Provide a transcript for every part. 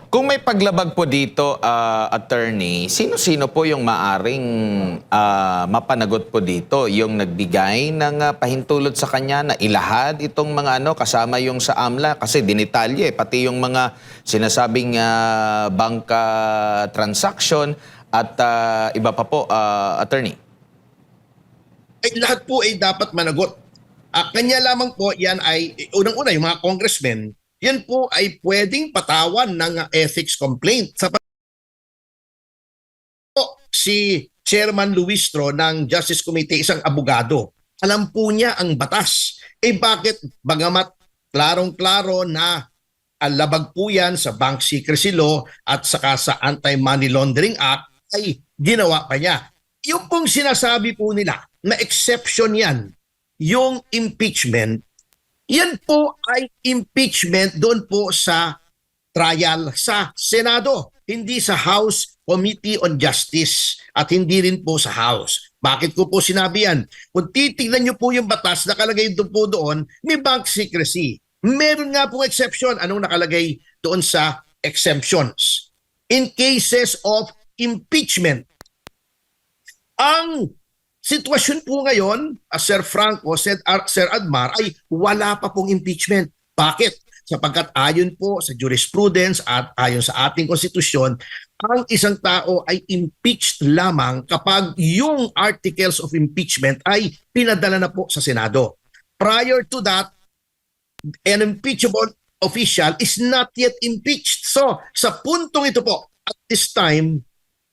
Kung may paglabag po dito, attorney, sino-sino po yung maaring mapanagot po dito? Yung nagbigay ng pahintulot sa kanya na ilahad itong mga kasama yung sa AMLA? Kasi dinitalye, pati yung mga sinasabing bangka transaction at iba pa po, attorney. Ay, lahat po ay dapat managot. Kanya lamang po yan ay, unang-una, yung mga congressmen, yan po ay pwedeng patawan ng ethics complaint. Sa si Chairman Luistro ng Justice Committee, isang abogado, alam po niya ang batas. Bakit bagamat klarong-klaro na labag po yan sa Bank Secrecy Law at saka sa Anti-Money Laundering Act, ay ginawa pa niya. Yung pong sinasabi po nila na exception yan, yung impeachment, yan po ay impeachment doon po sa trial sa Senado, hindi sa House Committee on Justice at hindi rin po sa House. Bakit ko po sinabi yan? Kung titignan niyo po yung batas, nakalagay doon po doon, may bank secrecy. Meron nga pong exception. Anong nakalagay doon sa exemptions? In cases of impeachment. Ang sitwasyon po ngayon, Sir Franco, Sir Admar, ay wala pa pong impeachment. Bakit? Sapagkat ayon po sa jurisprudence at ayon sa ating konstitusyon, ang isang tao ay impeached lamang kapag yung articles of impeachment ay pinadala na po sa Senado. Prior to that, an impeachable official is not yet impeached. So, sa puntong ito po, at this time,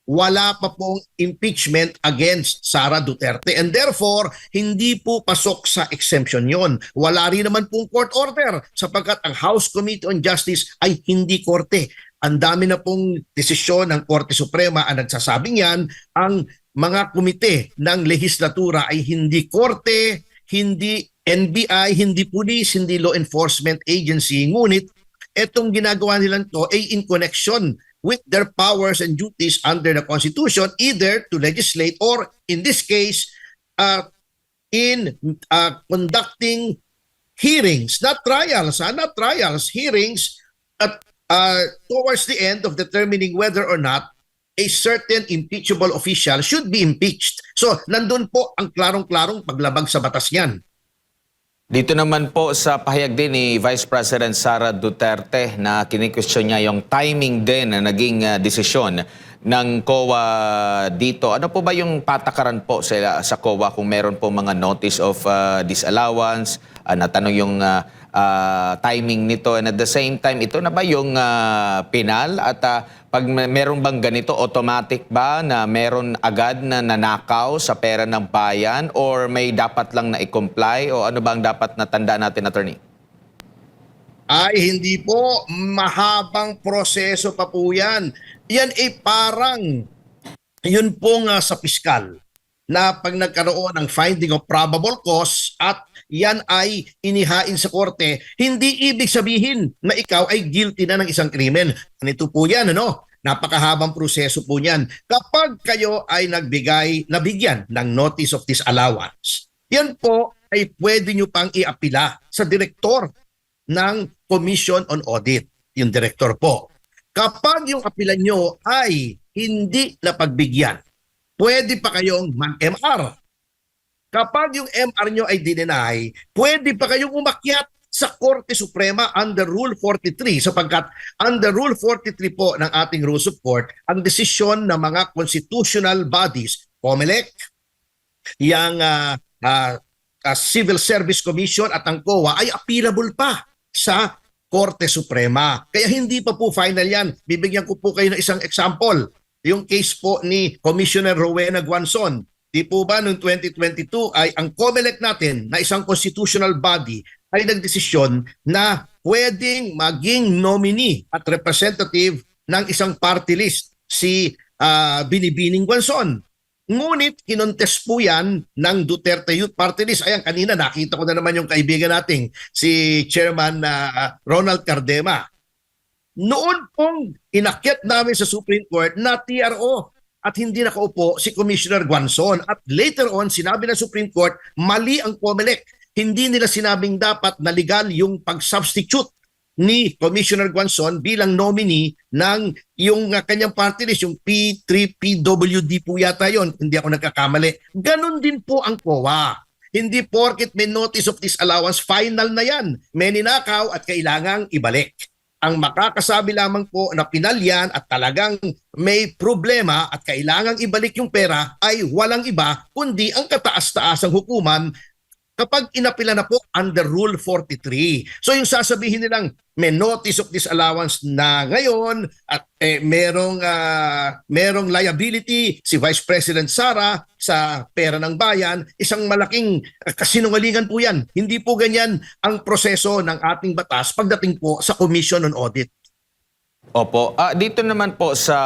wala pa pong impeachment against Sara Duterte and therefore hindi po pasok sa exemption yon. Wala rin naman pong court order sapagkat ang House Committee on Justice ay hindi korte. Ang dami na pong desisyon ng Korte Suprema ang nagsasabing yan. Ang mga komite ng legislatura ay hindi korte, hindi NBI, hindi police, hindi law enforcement agency. Ngunit etong ginagawa nilang to ay in connection with their powers and duties under the Constitution, either to legislate or, in this case, in conducting hearings, not trials, hearings at towards the end of determining whether or not a certain impeachable official should be impeached. So, nandun po ang klarong-klarong paglabag sa batas niyan. Dito naman po sa pahayag din ni Vice President Sara Duterte na kini-question niya yung timing din na naging desisyon ng COA dito. Ano po ba yung patakaran po sa COA kung meron po mga notice of disallowance? Natanong yung timing nito and at the same time, ito na ba yung penal? At pag meron bang ganito, automatic ba na meron agad na nanakaw sa pera ng bayan or may dapat lang na i-comply o ano ba ang dapat na tandaan natin, attorney? Ay, hindi po. Mahabang proseso pa po yan. Yan ay parang, yun pong sa piskal na pag nagkaroon ng finding of probable cause at yan ay inihain sa korte, hindi ibig sabihin na ikaw ay guilty na ng isang krimen. Ganito po yan, napakahabang proseso po yan. Kapag kayo ay nabigyan ng notice of disallowance, yan po ay pwede nyo pang iapila sa direktor ng Commission on Audit, yung direktor po. Kapag yung apila nyo ay hindi napagbigyan, pwede pa kayong mag-MR. Kapag yung MR nyo ay dinenay, pwede pa kayong umakyat sa Korte Suprema under Rule 43 sapagkat under Rule 43 po ng ating Rules of Court, ang desisyon ng mga constitutional bodies, COMELEC, yung Civil Service Commission at ang COA ay appealable pa sa Korte Suprema. Kaya hindi pa po final yan. Bibigyan ko po kayo ng isang example. Yung case po ni Commissioner Rowena Guanzon. Di po ba noong 2022 ay ang COMELEC natin na isang constitutional body ay nagdesisyon na pwedeng maging nominee at representative ng isang party list si Binibining Guanzon. Ngunit kinontes po yan ng Duterte Youth Party List. Ayan, kanina nakita ko na naman yung kaibigan nating si Chairman Ronald Cardema. Noon pong inakyat namin sa Supreme Court na TRO at hindi nakaupo si Commissioner Guanzon. At later on, sinabi ng Supreme Court, mali ang COMELEC. Hindi nila sinabing dapat na legal yung pag-substitute ni Commissioner Guanzon bilang nominee ng yung kanyang party list, yung P3PWD po yata yon, hindi ako nagkakamali. Ganon din po ang COA. Hindi porket may notice of disallowance, final na yan. May ninakaw at kailangang ibalik. Ang makakasabi lamang po na pinalyan at talagang may problema at kailangang ibalik yung pera ay walang iba kundi ang kataas-taasang hukuman kapag inapila na po under Rule 43. So yung sasabihin nilang may notice of disallowance na ngayon at merong liability si Vice President Sara sa pera ng bayan, isang malaking kasinungalingan po yan. Hindi po ganyan ang proseso ng ating batas pagdating po sa Commission on Audit. Opo. Dito naman po sa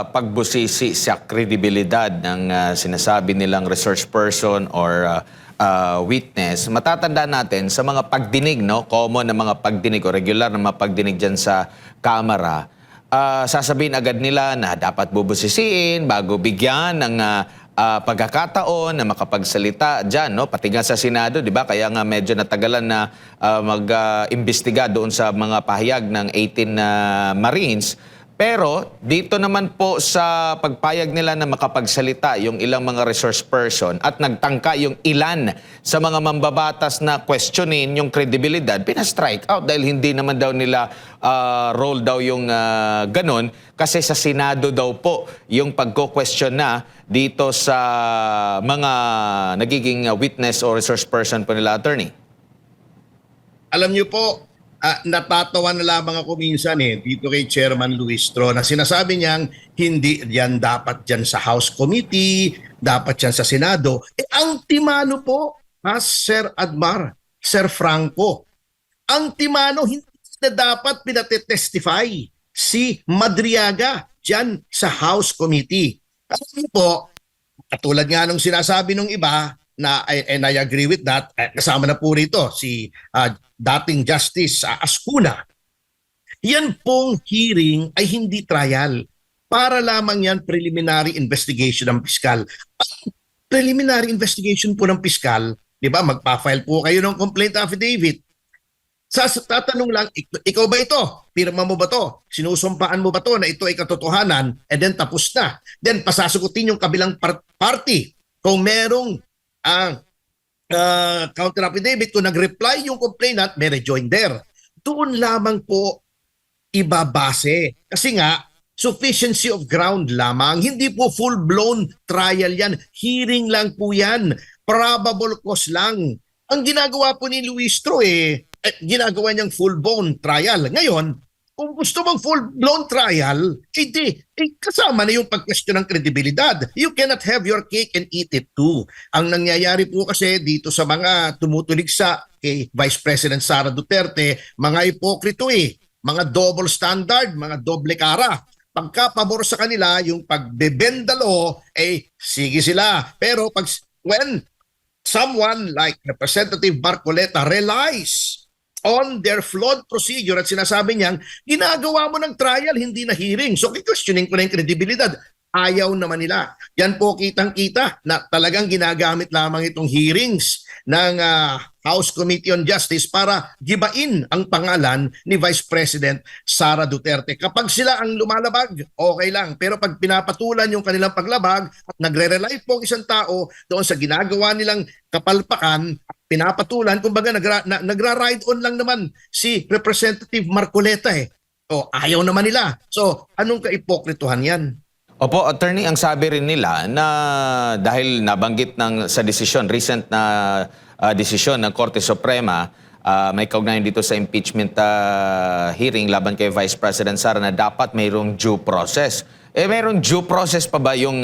pagbusisi sa kredibilidad ng sinasabi nilang research person or witness, matatanda natin sa mga pagdinig, no? Common na mga pagdinig o regular na mga pagdinig dyan sa Kamara, sasabihin agad nila na dapat bubusisiin bago bigyan ng pagkakataon na makapagsalita dyan, no? Pati nga sa Senado, di ba? Kaya nga medyo natagalan na mag-imbestiga doon sa mga pahayag ng 18 Marines. Pero dito naman po sa pagpayag nila na makapagsalita yung ilang mga resource person at nagtangka yung ilan sa mga mambabatas na questionin yung kredibilidad, pina-strike out dahil hindi naman daw nila roll daw yung ganon kasi sa Senado daw po yung pagko-question na dito sa mga nagiging witness o resource person po nila, attorney. Alam niyo po, natatawa na lamang ako minsan dito kay Chairman Luistro na sinasabi niyang hindi yan dapat dyan sa House Committee, dapat dyan sa Senado. Ang timano po, Sir Admar, Sir Franco, ang timano hindi na dapat pinatestify si Madriaga dyan sa House Committee. Kasi po, katulad nga nung sinasabi nung iba, and I agree with that, kasama na po rito si dating Justice Ascuna. Yan pong hearing ay hindi trial. Para lamang yan preliminary investigation ng piskal. Preliminary investigation po ng piskal, di ba, magpa-file po kayo ng complaint affidavit. Tatanong lang, ikaw ba ito? Pirma mo ba to? Sinusumpaan mo ba to na ito ay katotohanan? And then tapos na. Then pasasagutin yung kabilang party. Kung merong counter affidavit, kung nag-reply yung complainant, may rejoinder. Doon lamang po ibabase. Kasi nga, sufficiency of ground lamang. Hindi po full-blown trial yan. Hearing lang po yan. Probable cause lang. Ang ginagawa po ni Luistro ginagawa niyang full-blown trial. Ngayon, kung gusto mong full-blown trial, kasama na yung pag-question ng kredibilidad. You cannot have your cake and eat it too. Ang nangyayari po kasi dito sa mga tumutuligsa kay Vice President Sara Duterte, mga ipokrito mga double standard, mga doble kara. Pagka pabor sa kanila, yung pagbebendalo, sige sila. Pero when someone like Representative Marcoleta relies on their flawed procedure at sinasabi niyang, ginagawa mo ng trial, hindi na hearing. So, questioning ko na yung kredibilidad. Ayaw naman nila. Yan po kitang-kita na talagang ginagamit lamang itong hearings ng House Committee on Justice para gibain ang pangalan ni Vice President Sara Duterte. Kapag sila ang lumalabag, okay lang. Pero pag pinapatulan yung kanilang paglabag at nagre-rely po ang isang tao doon sa ginagawa nilang kapalpakan, pinapatulan, kumbaga nagra-ride on lang naman si Representative Marcoleta O ayaw naman nila. So, anong kaipokrituhan yan? Opo, attorney, ang sabi rin nila na dahil nabanggit sa desisyon, recent na desisyon ng Korte Suprema, may kaugnayan dito sa impeachment hearing laban kay Vice President Sara na dapat mayroong due process. Mayroong due process pa ba yung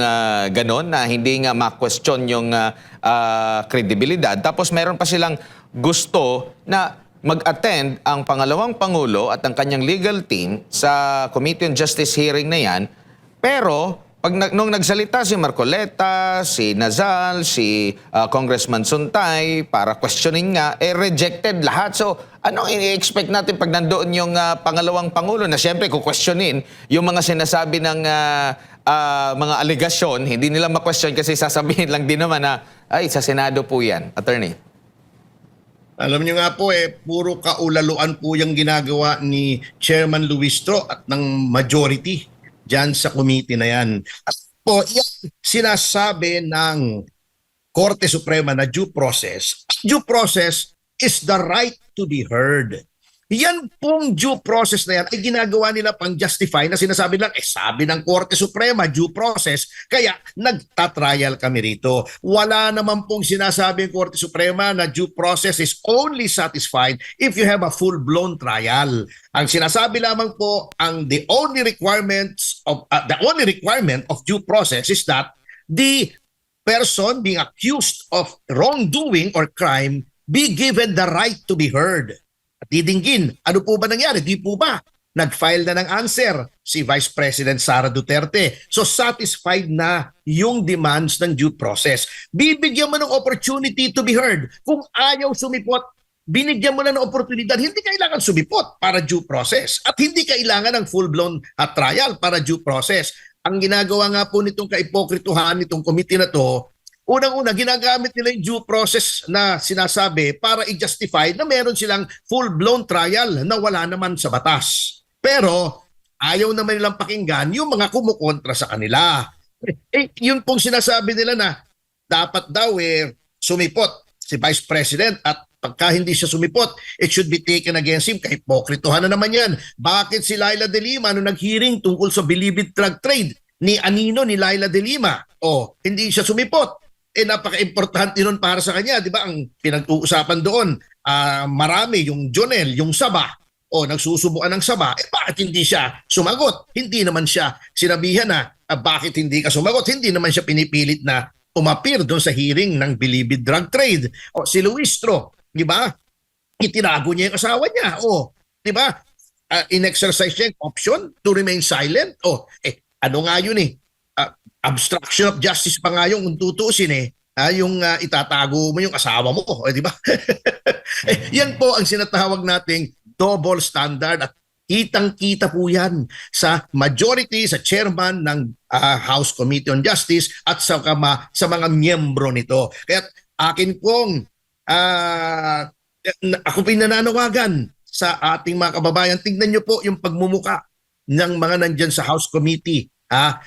ganon na hindi nga ma-question yung kredibilidad? Tapos mayroon pa silang gusto na mag-attend ang pangalawang Pangulo at ang kanyang legal team sa Committee on Justice hearing na yan. Pero nung nagsalita si Marcoleta, si Nazal, si Congressman Suntay para questioning nga, rejected lahat. So, anong i-expect natin pag nandoon yung pangalawang Pangulo na siyempre kukwestiyonin yung mga sinasabi ng mga aligasyon, hindi nila ma-question kasi sasabihin lang din naman na, ay, sa Senado po yan, attorney. Alam niyo nga po puro kaulaluan po yung ginagawa ni Chairman Luistro at ng majority dyan sa committee na yan. At po, yan sinasabi ng Korte Suprema na due process. Due process is the right to be heard. Yan pong due process na yan ay ginagawa nila pang justify na sinasabi lang, sabi ng Korte Suprema, due process, kaya nagtatrial kami rito. Wala naman pong sinasabi ng Korte Suprema na due process is only satisfied if you have a full-blown trial. Ang sinasabi lamang po, the only requirement of due process is that the person being accused of wrongdoing or crime be given the right to be heard. At didinggin, ano po ba nangyari? Di po ba? Nag-file na ng answer si Vice President Sara Duterte. So satisfied na yung demands ng due process. Bibigyan mo ng opportunity to be heard. Kung ayaw sumipot, binigyan mo na ng oportunidad. Hindi kailangan sumipot para due process. At hindi kailangan ng full-blown trial para due process. Ang ginagawa nga po nitong kaipokrituhan nitong committee na to, unang-una, ginagamit nila yung due process na sinasabi para i-justify na meron silang full-blown trial na wala naman sa batas. Pero ayaw naman nilang pakinggan yung mga kumukontra sa kanila. Yun pong sinasabi nila na dapat daw sumipot si Vice President at pagka hindi siya sumipot, it should be taken against him. Kahipokrituhan na naman yan. Bakit si Laila De Lima nung nag-hearing tungkol sa Bilibid drug trade ni Anino ni Laila De Lima, hindi siya sumipot? Napaka-importante nun para sa kanya, di ba? Ang pinag-uusapan doon, marami yung Jonel, yung Saba, nagsusubuan ng Saba, bakit hindi siya sumagot? Hindi naman siya sinabihan na, bakit hindi ka sumagot? Hindi naman siya pinipilit na umapir doon sa hearing ng Bilibid drug trade. Si Luistro, di ba? Itinago niya yung asawa niya. Di ba? In-exercise niya yung option to remain silent. Ano nga yun obstruction of justice pa nga yung tutusin yung itatago mo yung asawa mo, di ba? Yan po ang sinatawag nating double standard at kitang-kita po yan sa majority, sa chairman ng House Committee on Justice at sa mga miyembro nito. Kaya akin pong ako pinananawagan sa ating mga kababayan, tignan nyo po yung pagmumuka ng mga nandyan sa House Committee.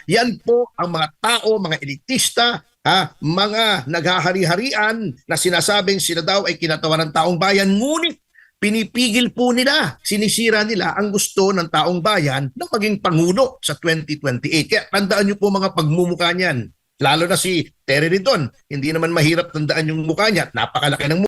Yan po ang mga tao, mga elitista, mga naghahari-harian na sinasabing sila daw ay kinatawan ng taong bayan, ngunit pinipigil po nila, sinisira nila ang gusto ng taong bayan na maging pangulo sa 2028. Kaya tandaan nyo po mga pagmumukha niyan. Lalo na si Terry Ridon, hindi naman mahirap tandaan yung mukha niya, napakalaki ng